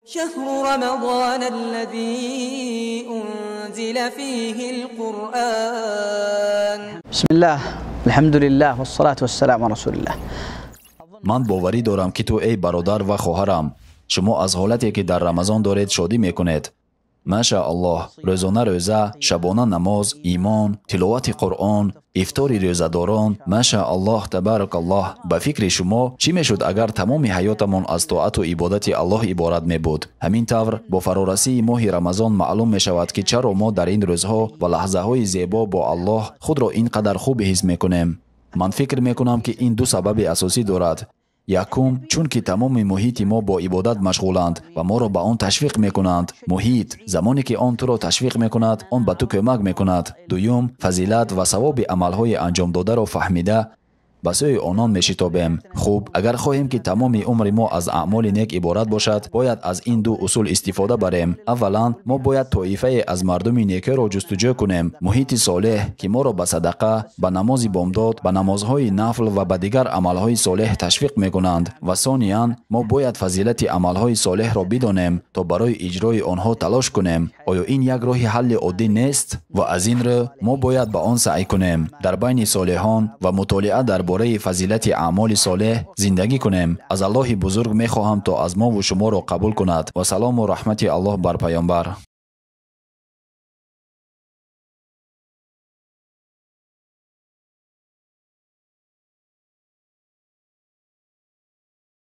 شهر رمضان الذي أنزل فيه القرآن. بسم الله الحمد لله والصلاة والسلام على رسول الله. من باوری دارم که تو ای برادر و خواهرم شما از حالتی که در رمضان دارید شادی میکنید. ماشاءالله روزانه روزه، شبانه نماز، ایمان، تلاوت قرآن، افطار روزه‌داران. ماشاءالله تبارک الله. به فکر شما چی میشد اگر تمام حیاتمان از طاعت و عبادت الله عبارت می بود؟ همین طور با فرارسی ماه رمضان معلوم می شود که چرا ما در این روزها و لحظه های زیبا با الله خود را اینقدر خوب حس میکنیم. من فکر میکنم که این دو سبب اساسی دارد. یکم چون که تمام محیط ما با عبادت مشغولند و ما را به آن تشویق میکنند. محیط زمانی که آن تو را تشویق میکند آن به تو کمک میکند. دوم فضیلت و ثواب عملهای انجام داده را فهمیده به سوی آنان میشتابیم. خوب اگر خواهیم که تمام عمر ما از اعمال نیک عبارت باشد باید از این دو اصول استفاده بریم. اولا ما باید طایفه از مردم نیک را جستجو کنیم. محیط صالح که ما را به صدقه، به نماز بامداد، به نمازهای نفل و به دیگر عملهای صالح تشویق میکنند. و ثانیاً ما باید فضیلت عملهای صالح را بدانیم تا برای اجرای آنها تلاش کنیم. آیا این یک راه حل عادی نیست؟ و از این رو ما باید به آن سعی کنیم. در بین صالحان و مطالعه درباره فضیلت اعمال صالح زندگی کنیم. از الله بزرگ میخواهم تا از ما و شما را قبول کند. و سلام و رحمت الله بر پیامبر.